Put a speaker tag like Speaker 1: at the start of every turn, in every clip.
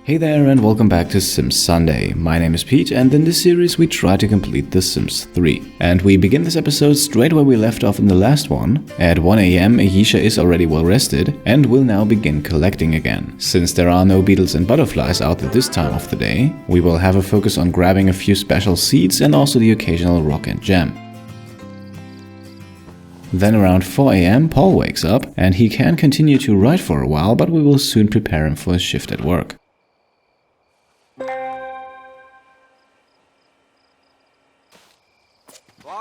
Speaker 1: Hey there and welcome back to Sims Sunday. My name is Pete and in this series we try to complete The Sims 3. And we begin this episode straight where we left off in the last one. At 1 AM, Ayesha is already well rested and will now begin collecting again. Since there are no beetles and butterflies out at this time of the day, we will have a focus on grabbing a few special seeds and also the occasional rock and gem. Then around 4 AM, Paul wakes up and he can continue to write for a while, but we will soon prepare him for his shift at work.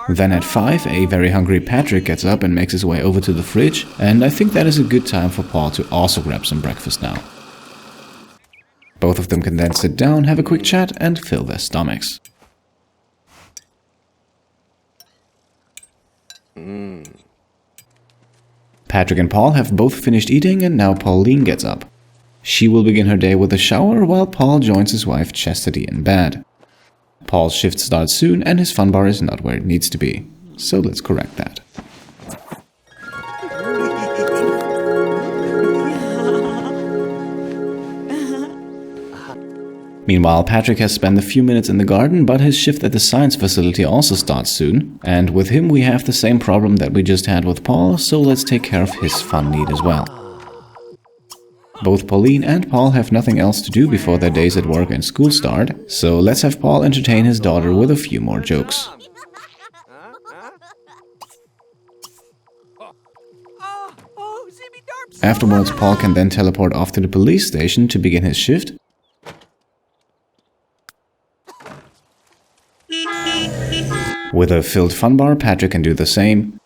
Speaker 1: Then at 5, a very hungry Patrick gets up and makes his way over to the fridge, and I think that is a good time for Paul to also grab some breakfast now. Both of them can then sit down, have a quick chat and fill their stomachs. Patrick and Paul have both finished eating and now Pauline gets up. She will begin her day with a shower while Paul joins his wife Chastity in bed. Paul's shift starts soon and his fun bar is not where it needs to be, so let's correct that. Meanwhile, Patrick has spent a few minutes in the garden, but his shift at the science facility also starts soon, and with him we have the same problem that we just had with Paul, so let's take care of his fun need as well. Both Pauline and Paul have nothing else to do before their days at work and school start, so let's have Paul entertain his daughter with a few more jokes. Afterwards, Paul can then teleport off to the police station to begin his shift. With a filled fun bar, Patrick can do the same.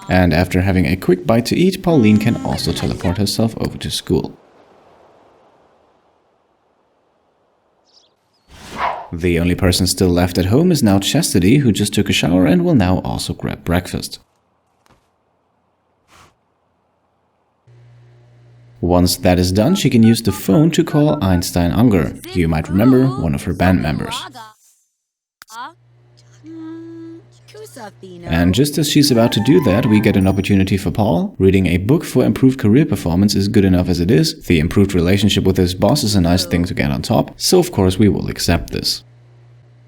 Speaker 1: And after having a quick bite to eat, Pauline can also teleport herself over to school. The only person still left at home is now Chastity, who just took a shower and will now also grab breakfast. Once that is done, she can use the phone to call Einstein Unger, you might remember, one of her band members. And just as she's about to do that, we get an opportunity for Paul. Reading a book for improved career performance is good enough as it is. The improved relationship with his boss is a nice thing to get on top, so of course we will accept this.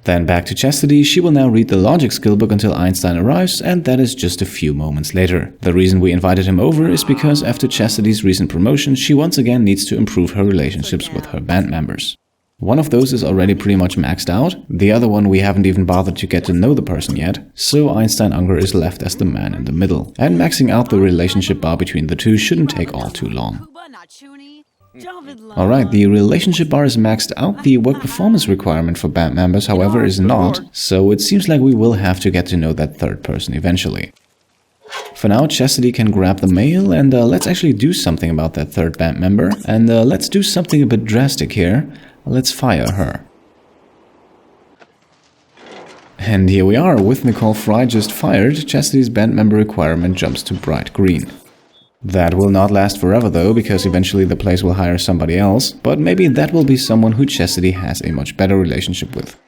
Speaker 1: Then back to Chastity, she will now read the logic skill book until Einstein arrives, and that is just a few moments later. The reason we invited him over is because after Chastity's recent promotion, she once again needs to improve her relationships with her band members. One of those is already pretty much maxed out, the other one we haven't even bothered to get to know the person yet, so Einstein Unger is left as the man in the middle. And maxing out the relationship bar between the two shouldn't take all too long. Alright, the relationship bar is maxed out, the work performance requirement for band members however is not, so it seems like we will have to get to know that third person eventually. For now, Chastity can grab the mail and let's actually do something about that third band member, and let's do something a bit drastic here. Let's fire her. And here we are, with Nicole Fry just fired, Chastity's band member requirement jumps to bright green. That will not last forever though, because eventually the place will hire somebody else, but maybe that will be someone who Chastity has a much better relationship with.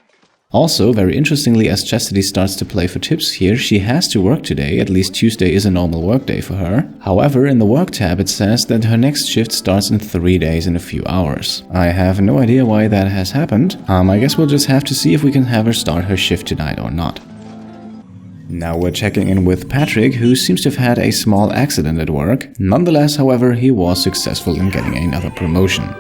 Speaker 1: Also, very interestingly, as Chastity starts to play for tips here, she has to work today, at least Tuesday is a normal work day for her. However, in the work tab it says that her next shift starts in 3 days and a few hours. I have no idea why that has happened. I guess we'll just have to see if we can have her start her shift tonight or not. Now we're checking in with Patrick, who seems to have had a small accident at work. Nonetheless, however, he was successful in getting another promotion.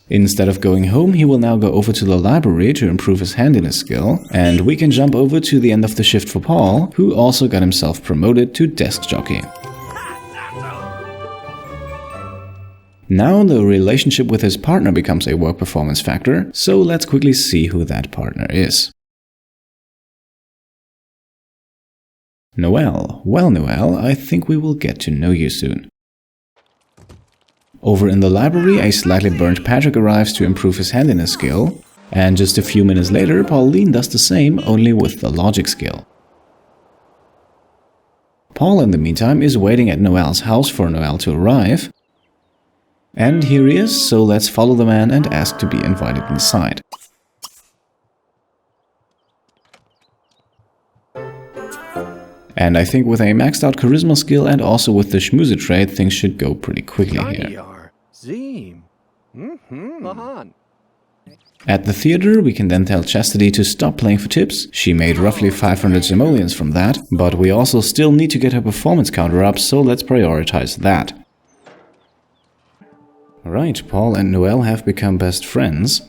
Speaker 1: Instead of going home, he will now go over to the library to improve his handiness skill, and we can jump over to the end of the shift for Paul, who also got himself promoted to desk jockey. Now the relationship with his partner becomes a work performance factor, so let's quickly see who that partner is. Noelle. Well, Noelle, I think we will get to know you soon. Over in the library, a slightly burnt Patrick arrives to improve his handiness skill, and just a few minutes later, Pauline does the same, only with the logic skill. Paul, in the meantime, is waiting at Noelle's house for Noelle to arrive. And here he is, so let's follow the man and ask to be invited inside. And I think with a maxed out charisma skill and also with the schmooze trait, things should go pretty quickly here. At the theater, we can then tell Chastity to stop playing for tips. She made roughly 500 simoleons from that, but we also still need to get her performance counter up, so let's prioritize that. Alright, Paul and Noelle have become best friends.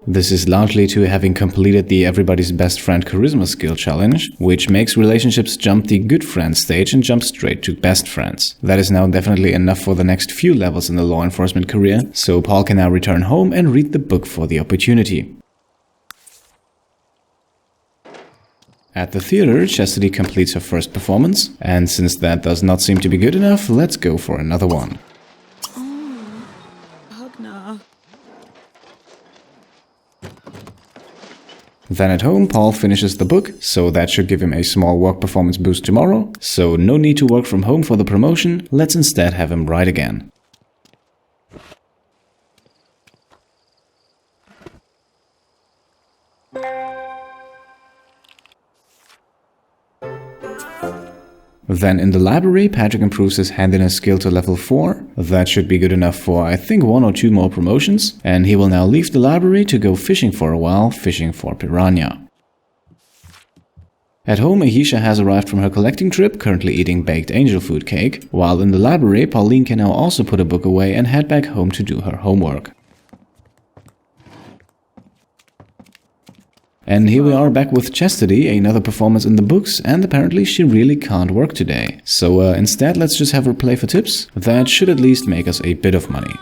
Speaker 1: This is largely to having completed the Everybody's Best Friend Charisma skill challenge, which makes relationships jump the good friend stage and jump straight to best friends. That is now definitely enough for the next few levels in the law enforcement career, so Paul can now return home and read the book for the opportunity. At the theater, Chastity completes her first performance, and since that does not seem to be good enough, let's go for another one. Then at home, Paul finishes the book, so that should give him a small work performance boost tomorrow. So no need to work from home for the promotion, let's instead have him write again. Then in the library, Patrick improves his handiness skill to level 4. That should be good enough for, I think, 1 or 2 more promotions. And he will now leave the library to go fishing for a while, fishing for piranha. At home, Ayesha has arrived from her collecting trip, currently eating baked angel food cake. While in the library, Pauline can now also put a book away and head back home to do her homework. And here we are back with Chastity, another performance in the books, and apparently she really can't work today. So instead let's just have her play for tips. That should at least make us a bit of money.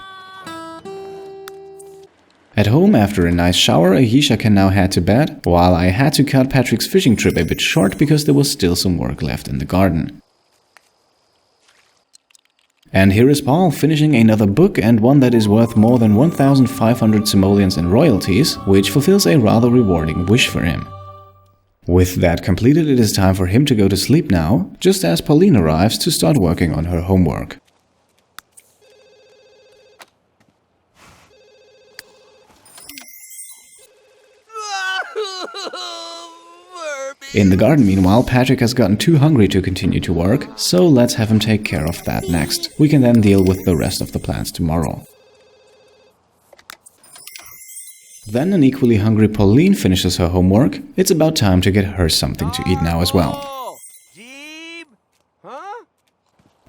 Speaker 1: At home, after a nice shower, Ayesha can now head to bed, while I had to cut Patrick's fishing trip a bit short because there was still some work left in the garden. And here is Paul finishing another book, and one that is worth more than 1,500 simoleons in royalties, which fulfills a rather rewarding wish for him. With that completed, it is time for him to go to sleep now, just as Pauline arrives to start working on her homework. In the garden, meanwhile, Patrick has gotten too hungry to continue to work, so let's have him take care of that next. We can then deal with the rest of the plans tomorrow. Then an equally hungry Pauline finishes her homework. It's about time to get her something to eat now as well.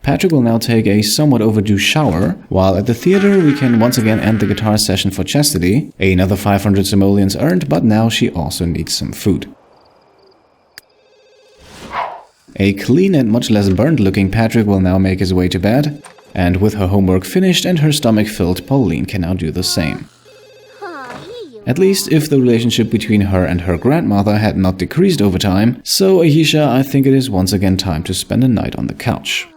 Speaker 1: Patrick will now take a somewhat overdue shower, while at the theater we can once again end the guitar session for Chastity. Another 500 simoleons earned, but now she also needs some food. A clean and much less burnt looking Patrick will now make his way to bed, and with her homework finished and her stomach filled, Pauline can now do the same. At least if the relationship between her and her grandmother had not decreased over time, so Ayesha, I think it is once again time to spend a night on the couch.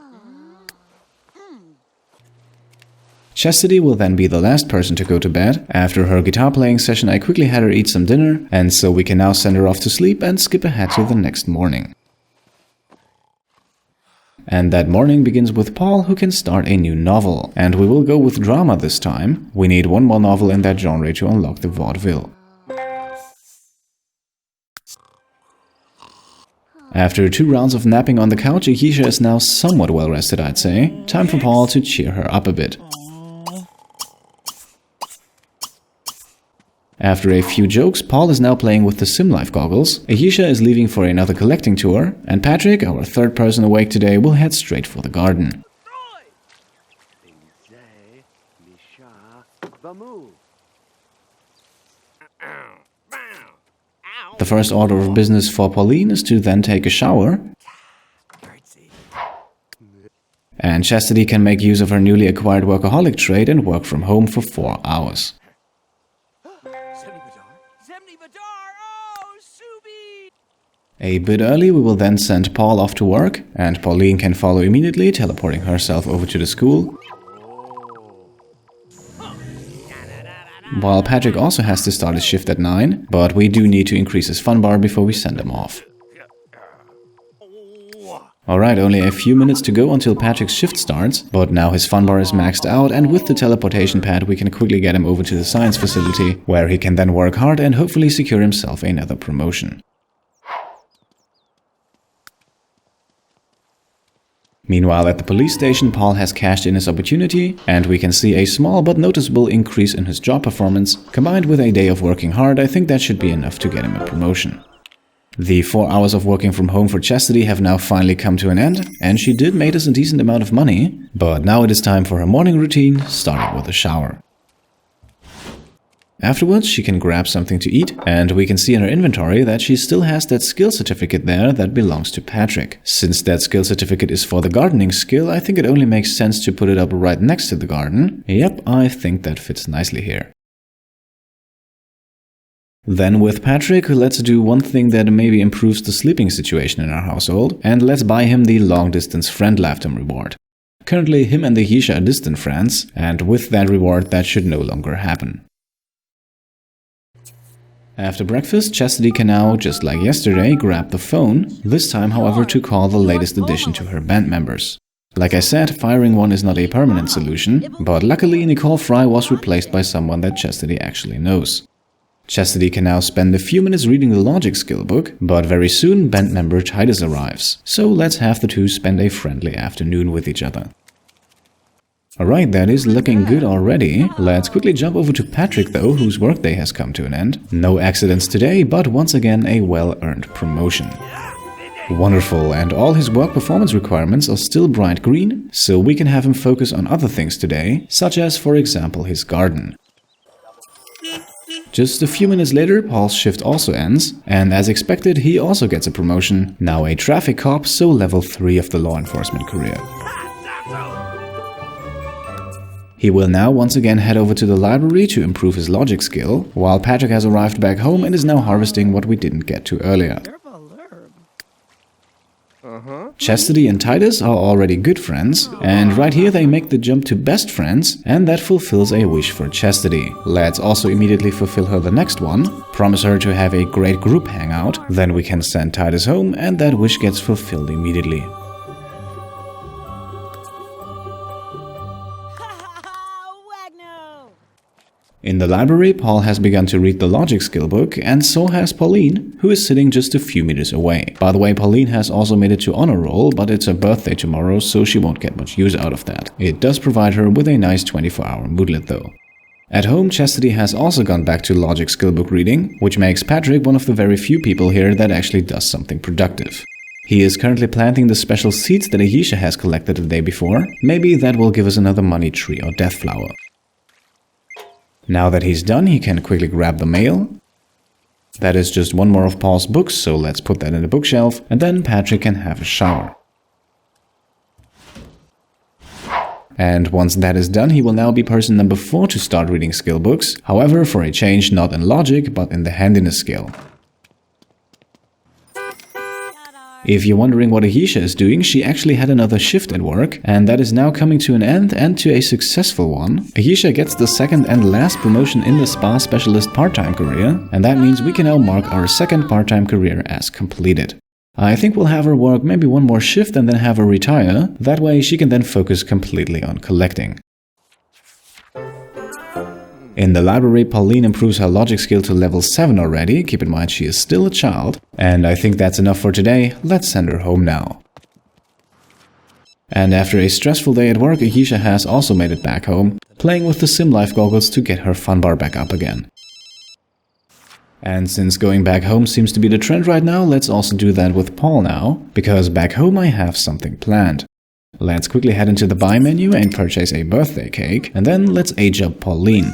Speaker 1: Chastity will then be the last person to go to bed. After her guitar playing session, I quickly had her eat some dinner, and so we can now send her off to sleep and skip ahead to the next morning. And that morning begins with Paul, who can start a new novel. And we will go with drama this time. We need one more novel in that genre to unlock the vaudeville. After 2 rounds of napping on the couch, Ayesha is now somewhat well rested, I'd say. Time for Paul to cheer her up a bit. After a few jokes, Paul is now playing with the Sim Life goggles, Ayesha is leaving for another collecting tour, and Patrick, our third person awake today, will head straight for the garden. The first order of business for Pauline is to then take a shower, and Chastity can make use of her newly acquired workaholic trait and work from home for 4 hours. A bit early, we will then send Paul off to work, and Pauline can follow immediately, teleporting herself over to the school. While Patrick also has to start his shift at 9, but we do need to increase his fun bar before we send him off. Alright, only a few minutes to go until Patrick's shift starts, but now his fun bar is maxed out, and with the teleportation pad we can quickly get him over to the science facility, where he can then work hard and hopefully secure himself another promotion. Meanwhile, at the police station, Paul has cashed in his opportunity, and we can see a small but noticeable increase in his job performance. Combined with a day of working hard, I think that should be enough to get him a promotion. The 4 hours of working from home for Chastity have now finally come to an end, and she did make us a decent amount of money, but now it is time for her morning routine, starting with a shower. Afterwards, she can grab something to eat, and we can see in her inventory that she still has that skill certificate there that belongs to Patrick. Since that skill certificate is for the gardening skill, I think it only makes sense to put it up right next to the garden. Yep, I think that fits nicely here. Then with Patrick, let's do one thing that maybe improves the sleeping situation in our household, and let's buy him the long-distance friend lifetime reward. Currently, him and Ayesha are distant friends, and with that reward, that should no longer happen. After breakfast, Chastity can now, just like yesterday, grab the phone, this time however to call the latest addition to her band members. Like I said, firing one is not a permanent solution, but luckily Nicole Fry was replaced by someone that Chastity actually knows. Chastity can now spend a few minutes reading the logic skill book, but very soon band member Titus arrives, so let's have the two spend a friendly afternoon with each other. Alright, that is looking good already. Let's quickly jump over to Patrick though, whose workday has come to an end. No accidents today, but once again a well-earned promotion. Wonderful, and all his work performance requirements are still bright green, so we can have him focus on other things today, such as for example his garden. Just a few minutes later, Paul's shift also ends, and as expected he also gets a promotion, now a traffic cop, so level 3 of the law enforcement career. He will now once again head over to the library to improve his logic skill, while Patrick has arrived back home and is now harvesting what we didn't get to earlier. Chastity and Titus are already good friends, and right here they make the jump to best friends, and that fulfills a wish for Chastity. Let's also immediately fulfill her the next one, promise her to have a great group hangout, then we can send Titus home and that wish gets fulfilled immediately. In the library, Paul has begun to read the logic skill book, and so has Pauline, who is sitting just a few meters away. By the way, Pauline has also made it to honor roll, but it's her birthday tomorrow, so she won't get much use out of that. It does provide her with a nice 24-hour moodlet though. At home, Chastity has also gone back to logic skill book reading, which makes Patrick one of the very few people here that actually does something productive. He is currently planting the special seeds that Ayesha has collected the day before. Maybe that will give us another money tree or death flower. Now that he's done, he can quickly grab the mail. That is just one more of Paul's books, so let's put that in the bookshelf, and then Patrick can have a shower. And once that is done, he will now be person number 4 to start reading skill books, however for a change not in logic but in the handiness skill. If you're wondering what Ayesha is doing, she actually had another shift at work, and that is now coming to an end and to a successful one. Ayesha gets the second and last promotion in the spa specialist part-time career, and that means we can now mark our second part-time career as completed. I think we'll have her work maybe one more shift and then have her retire, that way she can then focus completely on collecting. In the library, Pauline improves her logic skill to level 7 already, keep in mind she is still a child, and I think that's enough for today. Let's send her home now. And after a stressful day at work, Ayesha has also made it back home, playing with the sim life goggles to get her fun bar back up again. And since going back home seems to be the trend right now, let's also do that with Paul now, because back home I have something planned. Let's quickly head into the buy menu and purchase a birthday cake, and then let's age up Pauline.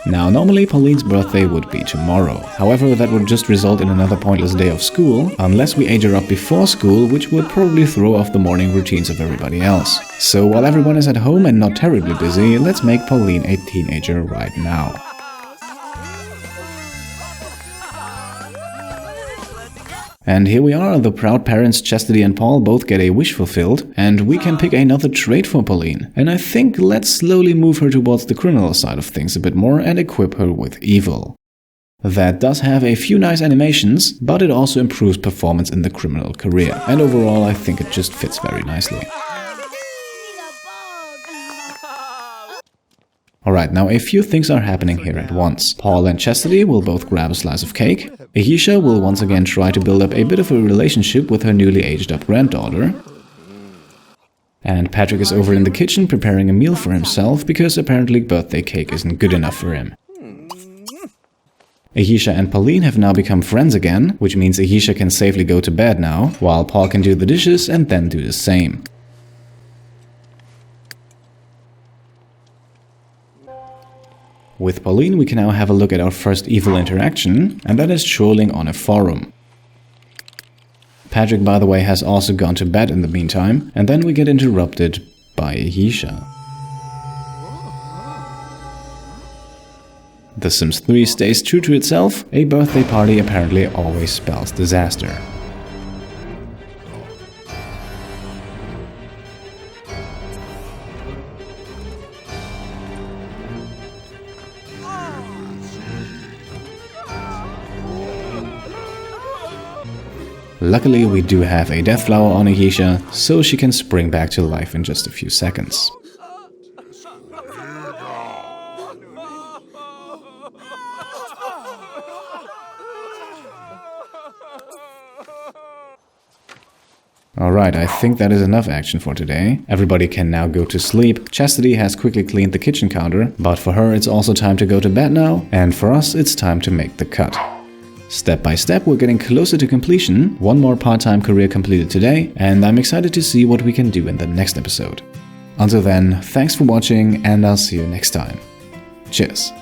Speaker 1: Now, normally Pauline's birthday would be tomorrow. However, that would just result in another pointless day of school, unless we age her up before school, which would probably throw off the morning routines of everybody else. So while everyone is at home and not terribly busy, let's make Pauline a teenager right now. And here we are, the proud parents Chastity and Paul both get a wish fulfilled, and we can pick another trait for Pauline. And I think let's slowly move her towards the criminal side of things a bit more and equip her with evil. That does have a few nice animations, but it also improves performance in the criminal career. And overall I think it just fits very nicely. Alright, now a few things are happening here at once. Paul and Chastity will both grab a slice of cake. Ayesha will once again try to build up a bit of a relationship with her newly aged up granddaughter. And Patrick is over in the kitchen preparing a meal for himself because apparently birthday cake isn't good enough for him. Ayesha and Pauline have now become friends again, which means Ayesha can safely go to bed now, while Paul can do the dishes and then do the same. With Pauline, we can now have a look at our first evil interaction, and that is trolling on a forum. Patrick, by the way, has also gone to bed in the meantime, and then we get interrupted by Ayesha. The Sims 3 stays true to itself. A birthday party apparently always spells disaster. Luckily, we do have a death flower on Ayesha, so she can spring back to life in just a few seconds. Alright, I think that is enough action for today. Everybody can now go to sleep. Chastity has quickly cleaned the kitchen counter, but for her it's also time to go to bed now, and for us it's time to make the cut. Step by step, we're getting closer to completion. One more part-time career completed today, and I'm excited to see what we can do in the next episode. Until then, thanks for watching, and I'll see you next time. Cheers.